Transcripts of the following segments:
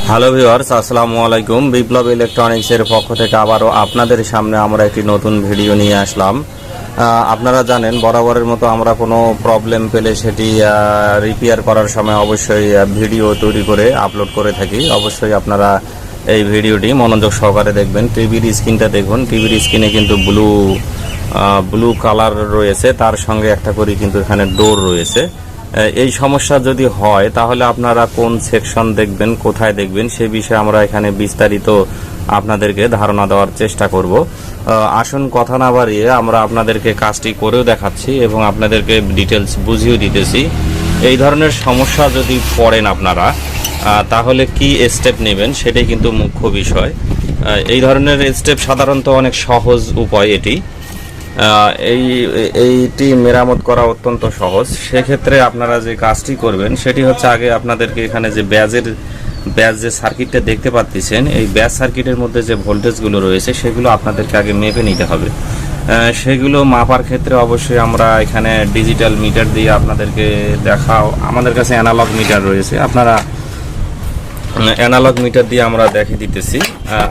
Hello viewers, আসসালামু আলাইকুম। বিপ্লব ইলেকট্রনিক্সের পক্ষ থেকে আবারও আপনাদের সামনে আমরা একটি নতুন ভিডিও নিয়ে আসলাম। আপনারা জানেন বরাবরের মতো আমরা কোনো প্রবলেম পেলে সেটি রিপেয়ার করার সময় অবশ্যই ভিডিও তৈরি করে আপলোড করে থাকি। অবশ্যই আপনারা এই ভিডিওটি মনোযোগ সহকারে দেখবেন। টিভির স্ক্রিনটা দেখুন, টিভির স্ক্রিনে কিন্তু ব্লু কালার রয়েছে, তার সঙ্গে একটা করে কিন্তু এখানে ডোর রয়েছে। এই সমস্যা যদি হয় তাহলে আপনারা কোন সেকশন দেখবেন, কোথায় দেখবেন, সে বিষয়ে আমরা এখানে বিস্তারিত আপনাদেরকে ধারণা দেওয়ার চেষ্টা করব। আসুন কথা না বাড়িয়ে আমরা আপনাদেরকে কাজটি করেও দেখাচ্ছি এবং আপনাদেরকে ডিটেলস বুঝিয়ে দিতেছি। এই ধরনের সমস্যা যদি পড়েন আপনারা তাহলে কি স্টেপ নেবেন সেটাই কিন্তু মুখ্য বিষয়। এই ধরনের স্টেপ সাধারণত অনেক সহজ উপায় এটি। এইটি মেরামত করা অত্যন্ত সহজ। সেক্ষেত্রে আপনারা যে কাজটি করবেন সেটি হচ্ছে, আগে আপনাদেরকে এখানে যে ব্যাজ যে সার্কিটটা দেখতে পাচ্ছেন, এই ব্যাজ সার্কিটের মধ্যে যে ভোল্টেজগুলো রয়েছে সেগুলো আপনাদেরকে আগে মেপে নিতে হবে। সেগুলো মাপার ক্ষেত্রে অবশ্যই আমরা এখানে ডিজিটাল মিটার দিয়ে আপনাদেরকে দেখাও। আমাদের কাছে অ্যানালগ মিটার রয়েছে, আপনারা অ্যানালগ মিটার দিয়ে আমরা দেখিয়ে দিতেছি।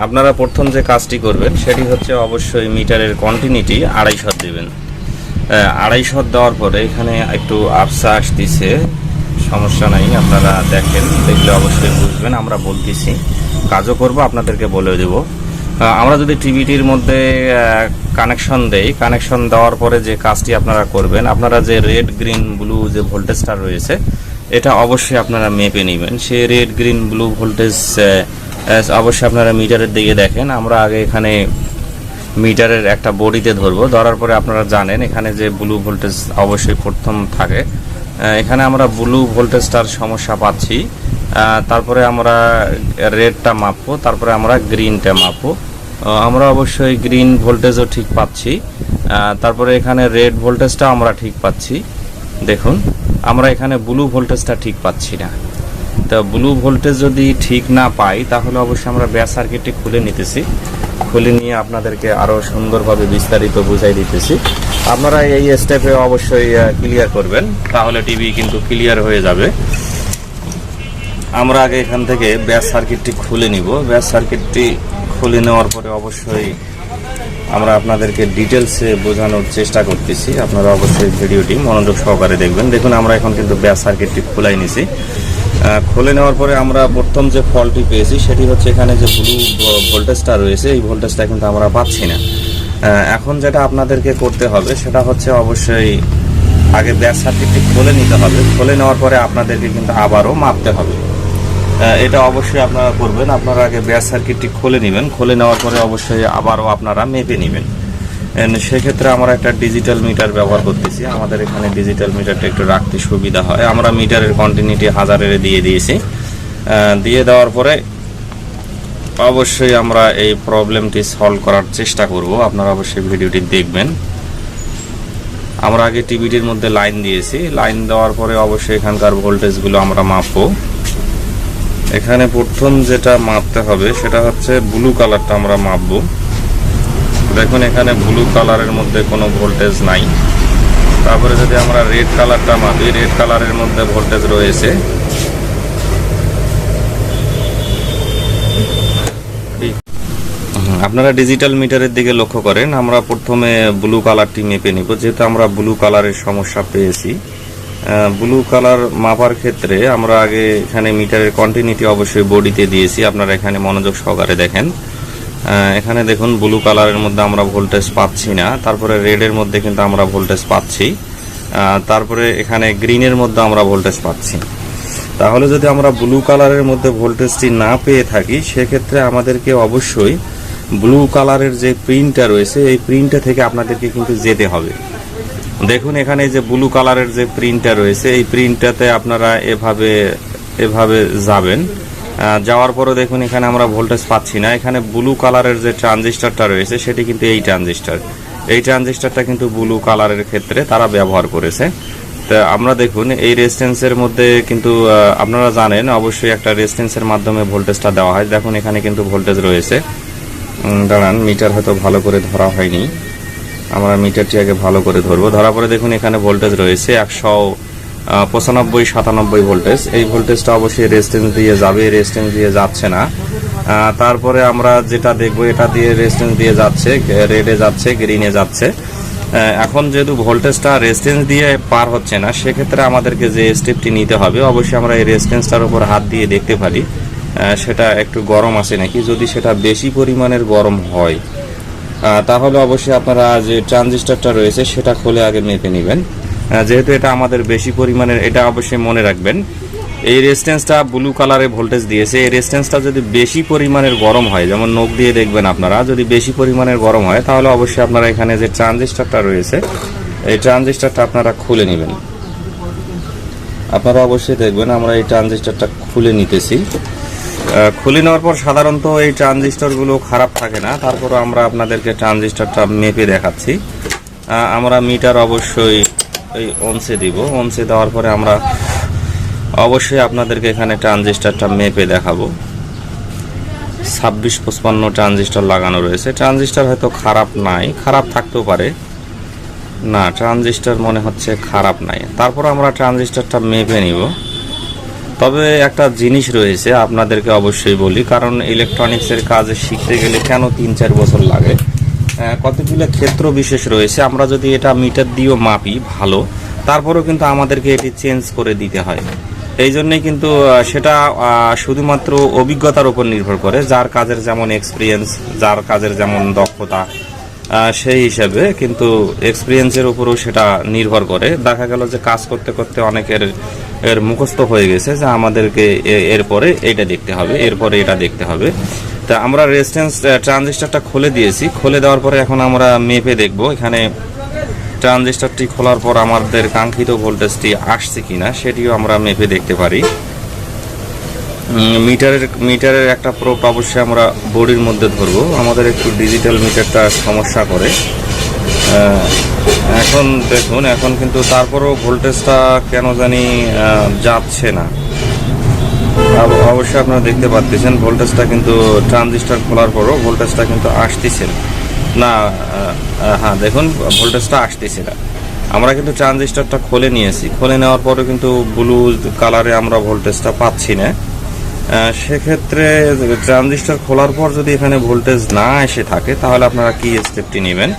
আপনারা প্রথম যে কাজটি করবেন সেটি হচ্ছে অবশ্যই মিটারের কন্টিনিউটি 250 দেবেন। 250 দেওয়ার পরে এখানে একটু আবসা আসতেছে, সমস্যা নাই, আপনারা দেখেন, দেখলে অবশ্যই বুঝবেন। আমরা বলতেছি, কাজও করব, আপনাদেরকে বলে দেব। আমরা যদি টিভিটির মধ্যে কানেকশন দেই, কানেকশন দেওয়ার পরে যে কাজটি আপনারা করবেন, আপনারা যে রেড গ্রিন ব্লু যে ভোল্টেজটা রয়েছে এটা অবশ্যই আপনারা মেপে নেবেন। সেই রেড গ্রিন ব্লু ভোল্টেজ অবশ্যই আপনারা মিটারের দিকে দেখেন। আমরা আগে এখানে মিটারের একটা বডিতে ধরার পরে আপনারা জানেন এখানে যে ব্লু ভোল্টেজ অবশ্যই প্রথম থাকে। এখানে আমরা ব্লু ভোল্টেজটার সমস্যা পাচ্ছি, তারপরে আমরা রেডটা মাপবো, তারপরে আমরা গ্রিনটা মাপবো। আমরা অবশ্যই গ্রিন ভোল্টেজও ঠিক পাচ্ছি, তারপরে এখানে রেড ভোল্টেজটা আমরা ঠিক পাচ্ছি। দেখুন, আমরা এখানে ব্লু ভোল্টেজটা ঠিক পাচ্ছি না। তো ব্লু ভোল্টেজ যদি ঠিক না পাই তাহলে অবশ্যই আমরা ব্যাস সার্কিটটি খুলে নিতেছি। খুলে নিয়ে আপনাদেরকে আরও সুন্দরভাবে বিস্তারিত বুঝাই দিতেছি। আপনারা এই স্টেপে অবশ্যই ক্লিয়ার করবেন, তাহলে টিভি কিন্তু ক্লিয়ার হয়ে যাবে। আমরা আগে এখান থেকে ব্যাস সার্কিটটি খুলে নিব। ব্যাস সার্কিটটি খুলে নেওয়ার পরে অবশ্যই আমরা আপনাদেরকে ডিটেলসে বোঝানোর চেষ্টা করতেছি। আপনারা অবশ্যই ভিডিওটি মনোযোগ সহকারে দেখবেন। দেখুন, আমরা এখন কিন্তু ব্যাস সার্কিটটি খুলাই নিছি। খুলে নেওয়ার পরে আমরা প্রথম যে ফল্টটি পেয়েছি সেটি হচ্ছে এখানে যে ব্লু ভোল্টেজটা রয়েছে, এই ভোল্টেজটা কিন্তু আমরা পাচ্ছি না। এখন যেটা আপনাদেরকে করতে হবে সেটা হচ্ছে অবশ্যই আগে ব্যাস সার্কিটটি খুলে নিতে হবে। খুলে নেওয়ার পরে আপনাদেরকে কিন্তু আবারও মাপতে হবে। এটা অবশ্যই আপনারা করবেন। আপনারা আগে ব্যাস সার্কিটটি খুলে নেবেন, খুলে নেওয়ার পরে অবশ্যই আবারও আপনারা মেপে নেবেন। সেক্ষেত্রে আমরা একটা ডিজিটাল মিটার ব্যবহার করতেছি। আমাদের এখানে ডিজিটাল মিটারটা একটু রাখতে সুবিধা হয়। আমরা মিটারের কন্টিনিউটি 1000 দিয়ে দিয়েছি। দিয়ে দেওয়ার পরে অবশ্যই আমরা এই প্রবলেমটি সলভ করার চেষ্টা করব। আপনারা অবশ্যই ভিডিওটি দেখবেন। আমরা আগে টিভিটির মধ্যে লাইন দিয়েছি। লাইন দেওয়ার পরে অবশ্যই এখানকার ভোল্টেজগুলো আমরা মাপবো। এখানে প্রথম যেটা মাপতে হবে সেটা হচ্ছে ব্লু কালারটা আমরা মাপবো। দেখুন, এখানে ব্লু কালারের মধ্যে কোনো ভোল্টেজ নাই। তারপরে যদি আমরা রেড কালারটা মাপি, রেড কালারের মধ্যে ভোল্টেজ রয়েছে। আপনারা ডিজিটাল মিটারের দিকে লক্ষ্য করেন। আমরা প্রথমে ব্লু কালারটি মেপে নিব, যেহেতু আমরা ব্লু কালারের সমস্যা পেয়েছি। ব্লু কালার মাপার ক্ষেত্রে আমরা আগে এখানে মিটারের কন্টিনিউটি অবশ্যই বডিতে দিয়েছি। আপনারা এখানে মনোযোগ সহকারে দেখেন। এখানে দেখুন, ব্লু কালারের মধ্যে আমরা ভোল্টেজ পাচ্ছি না। তারপরে রেডের মধ্যে কিন্তু আমরা ভোল্টেজ পাচ্ছি। তারপরে এখানে গ্রিনের মধ্যে আমরা ভোল্টেজ পাচ্ছি। তাহলে যদি আমরা ব্লু কালারের মধ্যে ভোল্টেজটি না পেয়ে থাকি সেক্ষেত্রে আমাদেরকে অবশ্যই ব্লু কালারের যে প্রিন্টটা রয়েছে এই প্রিন্টটা থেকে আপনাদেরকে কিন্তু যেতে হবে। দেখুন, এখানে যে ব্লু কালারের যে প্রিন্টটা রয়েছে এই প্রিন্টটাতে আপনারা এভাবে যাবেন। যাওয়ার পরও দেখুন এখানে আমরা ভোল্টেজ পাচ্ছি না। এখানে ব্লু কালারের যে ট্রানজিস্টরটা রয়েছে সেটি কিন্তু এই ট্রানজিস্টরটা কিন্তু ব্লু কালারের ক্ষেত্রে তারা ব্যবহার করেছে। তো আমরা দেখুন এই রেজিস্ট্যান্সের মধ্যে কিন্তু আপনারা জানেন অবশ্যই একটা রেজিস্ট্যান্সের মাধ্যমে ভোল্টেজটা দেওয়া হয়। দেখুন, এখানে কিন্তু ভোল্টেজ রয়েছে। দাঁড়ান, মিটার হয়তো ভালো করে ধরা হয়নি। আমরা মিটারটি আগে ভালো করে ধরবো। ধরার পরে দেখুন এখানে ভোল্টেজ রয়েছে 95-97 ভোল্টেজ। এই ভোল্টেজটা অবশ্যই রেজিস্ট্যান্স দিয়ে যাবে, রেজিস্ট্যান্স দিয়ে যাচ্ছে না। তারপরে আমরা যেটা দেখব, এটা দিয়ে রেজিস্ট্যান্স দিয়ে যাচ্ছে, রেডে যাচ্ছে, গ্রিনে যাচ্ছে। এখন যেহেতু ভোল্টেজটা রেজিস্ট্যান্স দিয়ে পার হচ্ছে না, সেক্ষেত্রে আমাদেরকে যে স্টেপটি নিতে হবে, অবশ্যই আমরা এই রেজিস্ট্যান্সটার উপর হাত দিয়ে দেখতে পারি সেটা একটু গরম আছে নাকি। যদি সেটা বেশি পরিমাণের গরম হয় তাহলে অবশ্যই আপনারা যে ট্রানজিস্টরটা রয়েছে সেটা খুলে আগে মেপে নেবেন। যেহেতু এটা আমাদের বেশি পরিমাণের, এটা অবশ্যই মনে রাখবেন, এই রেজিস্ট্যান্সটা ব্লু কালারে ভোল্টেজ দিয়েছে। এই রেজিস্ট্যান্সটা যদি বেশি পরিমাণের গরম হয়, যেমন নখ দিয়ে দেখবেন আপনারা, যদি বেশি পরিমাণের গরম হয় তাহলে অবশ্যই আপনারা এখানে যে ট্রানজিস্টরটা রয়েছে এই ট্রানজিস্টরটা আপনারা খুলে নেবেন। আপনারা অবশ্যই দেখবেন আমরা এই ট্রানজিস্টরটা খুলে নিতেছি। খুলে নেওয়ার পর সাধারণত এই ট্রানজিস্টরগুলো খারাপ থাকে না, তারপরও আমরা আপনাদেরকে ট্রানজিস্টরটা মেপে দেখাচ্ছি। আমরা মিটার অবশ্যই এই ওমসে দিব। ওমসে দেওয়ার পরে আমরা অবশ্যই আপনাদেরকে এখানে ট্রানজিস্টরটা মেপে দেখাবো। 2655 ট্রানজিস্টর লাগানো রয়েছে। ট্রানজিস্টর হয়তো খারাপ নাই, খারাপ থাকতেও পারে না, ট্রানজিস্টর মনে হচ্ছে খারাপ নাই। তারপর আমরা ট্রানজিস্টরটা মেপে নিব। তবে একটা জিনিস রয়েছে আপনাদেরকে অবশ্যই বলি, কারণ ইলেকট্রনিক্সের কাজ শিখতে গেলে কেন 3-4 বছর লাগে, কতগুলো ক্ষেত্র বিশেষ রয়েছে। আমরা যদি এটা মিটার দিয়েও মাপি ভালো, তারপরেও কিন্তু আমাদেরকে এটি চেঞ্জ করে দিতে হয়। এই জন্যই কিন্তু সেটা শুধুমাত্র অভিজ্ঞতার উপর নির্ভর করে, যার কাজের যেমন এক্সপিরিয়েন্স, যার কাজের যেমন দক্ষতা, সেই হিসাবে কিন্তু এক্সপিরিয়েন্সের উপরও সেটা নির্ভর করে। দেখা গেল যে কাজ করতে করতে অনেকের এর মুখস্থ হয়ে গেছে যে আমাদেরকে এরপরে এটা দেখতে হবে, এরপরে এটা দেখতে হবে। তা আমরা রেজিস্ট্যান্স ট্রানজিস্টরটা খুলে দিয়েছি। খুলে দেওয়ার পরে এখন আমরা মেপে দেখব এখানে ট্রানজিস্টরটি খোলার পর আমাদের কাঙ্ক্ষিত ভোল্টেজটি আসছে কিনা সেটিও আমরা মেপে দেখতে পারি। মিটারের একটা প্রোব অবশ্যই আমরা বডির মধ্যে ধরবো। আমাদের একটু ডিজিটাল মিটারটা সমস্যা করে। এখন দেখুন, এখন কিন্তু তারপরও ভোল্টেজটা কেন জানি যাচ্ছে না। অবশ্যই আপনারা দেখতে পাচ্ছেন ভোল্টেজটা কিন্তু ট্রানজিস্টর খোলার পরও ভোল্টেজটা কিন্তু আসতেছে না। হ্যাঁ দেখুন, ভোল্টেজটা আসতেছে না। আমরা কিন্তু ট্রানজিস্টরটা খুলে নিয়েছি। খুলে নেওয়ার পরে কিন্তু ব্লু কালারে আমরা ভোল্টেজটা পাচ্ছি না। সেক্ষেত্রে ট্রানজিস্টর খোলার পর যদি এখানে ভোল্টেজ না এসে থাকে তাহলে আপনারা কি স্টেপটি নেবেন?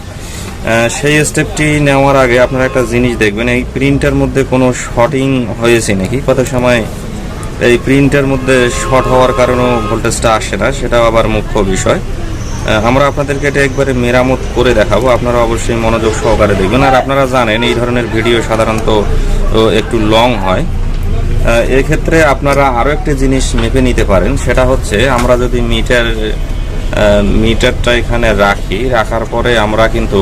সেই স্টেপটি নেওয়ার আগে আপনারা একটা জিনিস দেখবেন, এই প্রিন্টের মধ্যে কোনো শর্টিং হয়েছে নাকি। কত সময় এই প্রিন্টের মধ্যে শর্ট হওয়ার কারণেও ভোল্টেজটা আসে না, সেটাও আবার মুখ্য বিষয়। আমরা আপনাদেরকে এটা একবারে মেরামত করে দেখাবো, আপনারা অবশ্যই মনোযোগ সহকারে দেখবেন। আর আপনারা জানেন এই ধরনের ভিডিও সাধারণত একটু লং হয়। এক্ষেত্রে আপনারা আরও একটি জিনিস মেপে নিতে পারেন, সেটা হচ্ছে আমরা যদি মিটারটা এখানে রাখার পরে আমরা কিন্তু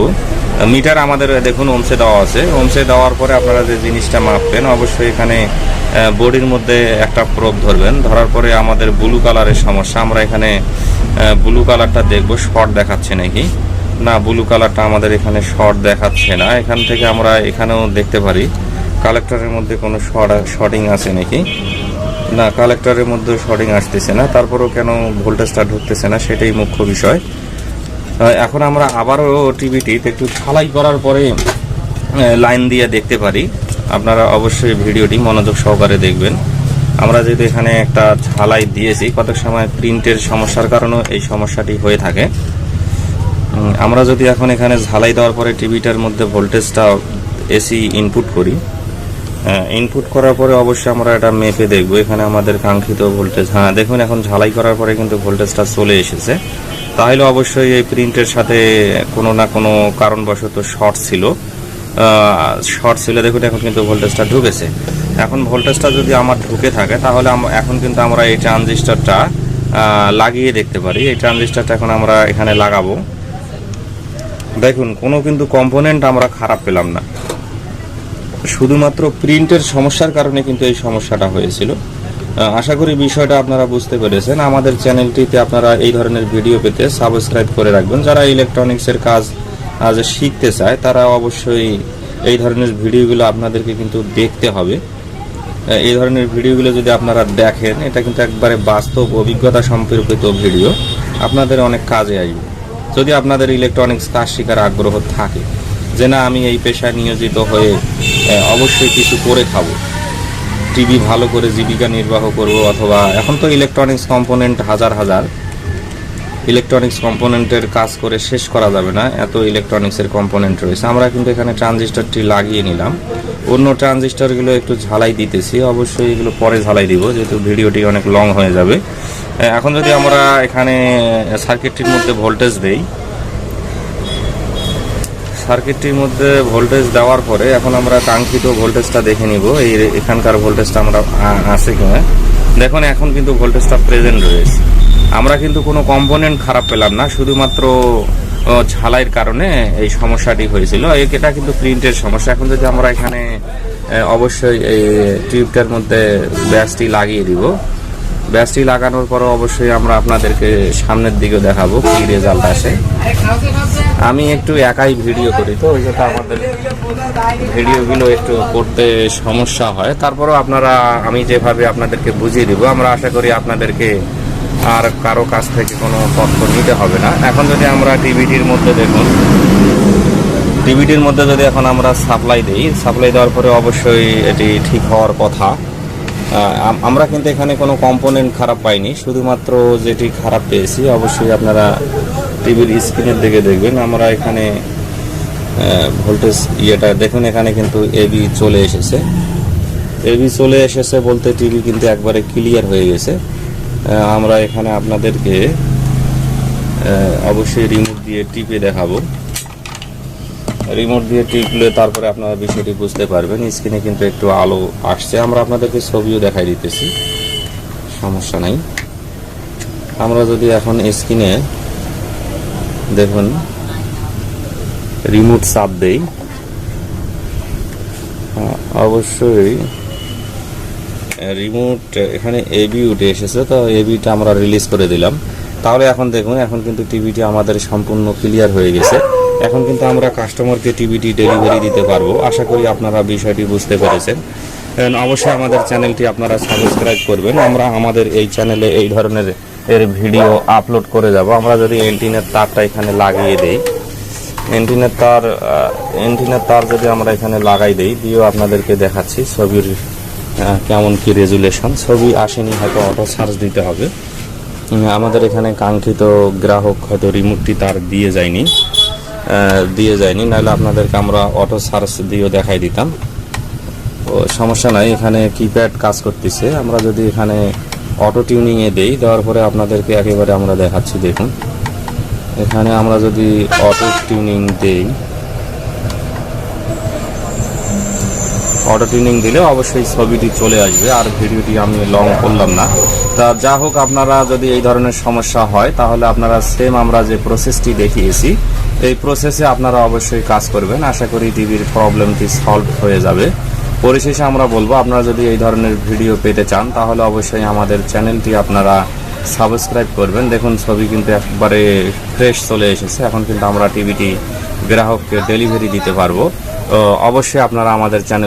মিটার আমাদের দেখুন ওমসে দেওয়া আছে। ওমসে দেওয়ার পরে আপনারা যে জিনিসটা মাপবেন অবশ্যই এখানে বডির মধ্যে একটা প্রোব ধরবেন। ধরার পরে আমাদের ব্লু কালারের সমস্যা, আমরা এখানে ব্লু কালারটা দেখব শর্ট দেখাচ্ছে নাকি না। ব্লু কালারটা আমাদের এখানে শর্ট দেখাচ্ছে না। এখান থেকে আমরা এখানেও দেখতে পারি কালেক্টরের মধ্যে কোনো শর্টিং আছে নাকি না, কালেক্টরের মধ্যে শর্টিং আসতেছে না। তারপরেও কেন ভোল্টেজটা ঢুকতেছে না সেটাই মুখ্য বিষয়। এখন আমরা আবারও টিভিটিতে একটু ঝালাই করার পরে লাইন দিয়ে দেখতে পারি। আপনারা অবশ্যই ভিডিওটি মনোযোগ সহকারে দেখবেন। আমরা যেহেতু এখানে একটা ঝালাই দিয়েছি, কত সময় প্রিন্টের সমস্যার কারণেও এই সমস্যাটি হয়ে থাকে। আমরা যদি এখন এখানে ঝালাই দেওয়ার পরে টিভিটার মধ্যে ভোল্টেজটা এসি ইনপুট করি, ইনপুট করার পরে অবশ্যই আমরা এটা মেপে দেখব এখানে আমাদের কাঙ্ক্ষিত ভোল্টেজ। হ্যাঁ দেখুন, এখন ঝালাই করার পরে কিন্তু ভোল্টেজটা চলে এসেছে। তাহলে অবশ্যই এই প্রিন্টের সাথে কোনো না কোনো কারণবশত শর্ট ছিল। দেখুন এখন কিন্তু ভোল্টেজটা ঢুকেছে। এখন ভোল্টেজটা যদি আমার ঢুকে থাকে তাহলে এখন কিন্তু আমরা এই ট্রানজিস্টরটা লাগিয়ে দেখতে পারি। এই ট্রানজিস্টরটা এখন আমরা এখানে লাগাবো। দেখুন কোনো কিন্তু কম্পোনেন্ট আমরা খারাপ পেলাম না, শুধুমাত্র প্রিন্টের সমস্যার কারণে কিন্তু এই সমস্যাটা হয়েছিল। আশা করি বিষয়টা আপনারা বুঝতে পেরেছেন। আমাদের চ্যানেলটিতে আপনারা এই ধরনের ভিডিও পেতে সাবস্ক্রাইব করে রাখবেন। যারা ইলেকট্রনিক্সের কাজ শিখতে চায় তারা অবশ্যই এই ধরনের ভিডিওগুলো আপনাদেরকে কিন্তু দেখতে হবে। এই ধরনের ভিডিওগুলো যদি আপনারা দেখেন, এটা কিন্তু একবারে বাস্তব অভিজ্ঞতা সম্পর্কিত ভিডিও, আপনাদের অনেক কাজে আসবে। যদি আপনাদের ইলেকট্রনিক্স কাজ শেখার আগ্রহ থাকে যে না আমি এই পেশায় নিয়োজিত হয়ে অবশ্যই কিছু করে খাবো, টিভি ভালো করে জীবিকা নির্বাহ করব, অথবা এখন তো ইলেকট্রনিক্স কম্পোনেন্ট হাজার হাজার, ইলেকট্রনিক্স কম্পোনেন্টের কাজ করে শেষ করা যাবে না, এত ইলেকট্রনিক্সের কম্পোনেন্ট রয়েছে। আমরা কিন্তু এখানে ট্রানজিস্টরটি লাগিয়ে নিলাম, অন্য ট্রানজিস্টরগুলো একটু ঝালাই দিতেছি, অবশ্যই এগুলো পরে ঝালাই দিব যেহেতু ভিডিওটি অনেক লং হয়ে যাবে। এখন যদি আমরা এখানে সার্কিটটির মধ্যে ভোল্টেজ দেই, সার্কিটটির মধ্যে ভোল্টেজ দেওয়ার পরে এখন আমরা কাঙ্ক্ষিত ভোল্টেজটা দেখে নিব, এই এখানকার ভোল্টেজটা আমরা আছে কিনা। দেখুন এখন কিন্তু ভোল্টেজটা প্রেজেন্ট রয়েছে, আমরা কিন্তু কোনো কম্পোনেন্ট খারাপ পেলাম না, শুধুমাত্র ঝালাইয়ের কারণে এই সমস্যাটি হয়েছিল। এটা কিন্তু প্রিন্টের সমস্যা। এখন যদি আমরা এখানে অবশ্যই এই টিউবটার মধ্যে ব্যাসটি লাগিয়ে দিব, ব্যাসটি লাগানোর পর অবশ্যই আমরা আপনাদেরকে সামনের দিকে দেখাবো কি রেজাল্ট আসে। আমি একটু একাই ভিডিও করি, তো ওই জন্য আমাদের ভিডিওগুলো একটু করতে সমস্যা হয়। তারপরেও আপনারা, আমি যেভাবে আপনাদেরকে বুঝিয়ে দিব, আমরা আশা করি আপনাদেরকে আর কারো কাছ থেকে কোনো তথ্য নিতে হবে না। এখন যদি আমরা টিভিটির মধ্যে দেখুন, টিভিটির মধ্যে যদি এখন আমরা সাপ্লাই দিই, সাপ্লাই দেওয়ার পরে অবশ্যই এটি ঠিক হওয়ার কথা। আমরা কিন্তু এখানে কোনো কম্পোনেন্ট খারাপ পাইনি, শুধুমাত্র যেটি খারাপ পেয়েছি অবশ্যই আপনারা টিভির স্ক্রিনের দিকে দেখবেন। আমরা এখানে ভোল্টেজ ইয়েটা দেখুন, এখানে কিন্তু এবি চলে এসেছে, এবি চলে এসেছে বলতে টিভি কিন্তু একবারে ক্লিয়ার হয়ে গেছে। আমরা এখানে আপনাদেরকে অবশ্যই রিমোট দিয়ে টিপে দেখাবো, রিমোট দিয়ে টিপলে তারপরে আপনারা বিষয়টি বুঝতে পারবেন। স্ক্রিনে কিন্তু একটু আলো আসছে, আমরা আপনাদেরকে ছবিও দেখাই দিতেছি, সমস্যা নাই। আমরা যদি এখন স্ক্রিনে দেখুন রিমোট চাপ দেই, অবশ্যই রিমোট এখানে এবি উঠে এসেছে, তো এবিটা আমরা রিলিজ করে দিলাম। তাহলে এখন দেখুন, এখন কিন্তু টিভিটি আমাদের সম্পূর্ণ ক্লিয়ার হয়ে গেছে। এখন কিন্তু আমরা কাস্টমারকে টিভিটি ডেলিভারি দিতে পারবো। আশা করি আপনারা বিষয়টি বুঝতে পেরেছেন। অবশ্যই আমাদের চ্যানেলটি আপনারা সাবস্ক্রাইব করবেন। আমরা আমাদের এই চ্যানেলে এই ধরনের ভিডিও আপলোড করে যাব। আমরা যদি এন্টিনার তারটা এখানে লাগিয়ে দেই, এন্টিনার তার যদি আমরা এখানে লাগাই দেই, দিয়েও আপনাদেরকে দেখাচ্ছি ছবির কেমন কি রেজুলেশন। ছবি আসেনি, হয়তো অটো চার্জ দিতে হবে। আমাদের এখানে কাঙ্ক্ষিত গ্রাহক হয়তো রিমোটটি তার দিয়ে যায়নি, নাহলে আপনাদেরকে আমরা অটো চার্জ দিয়েও দেখাই দিতাম। ও সমস্যা নাই, এখানে কিপ্যাড কাজ করতেছে। আমরা যদি এখানে অটো টিউনিংয়ে দেই, দেওয়ার পরে আপনাদেরকে একেবারে আমরা দেখাচ্ছি। দেখুন এখানে আমরা যদি অটো টিউনিং দেই, অটো টিউনিং দিলে অবশ্যই ছবিটি চলে আসবে। আর ভিডিওটি আমি লং করলাম না। তা যা হোক, আপনারা যদি এই ধরনের সমস্যা হয় তাহলে আপনারা সেম আমরা যে প্রসেসটি দেখিয়েছি এই প্রসেসে আপনারা অবশ্যই কাজ করবেন। আশা করি টিভির প্রবলেমটি সলভ হয়ে যাবে। পরিশেষে আমরা বলবো, আপনারা যদি এই ধরনের ভিডিও পেতে চান তাহলে অবশ্যই আমাদের চ্যানেলটি আপনারা সাবস্ক্রাইব করবেন। দেখুন ছবি কিন্তু একবারে ফ্রেশ চলে এসেছে। এখন কিন্তু আমরা টিভিটি গ্রাহককে ডেলিভারি দিতে পারবো। অবশ্যই আপনারা আমাদের চ্যানেল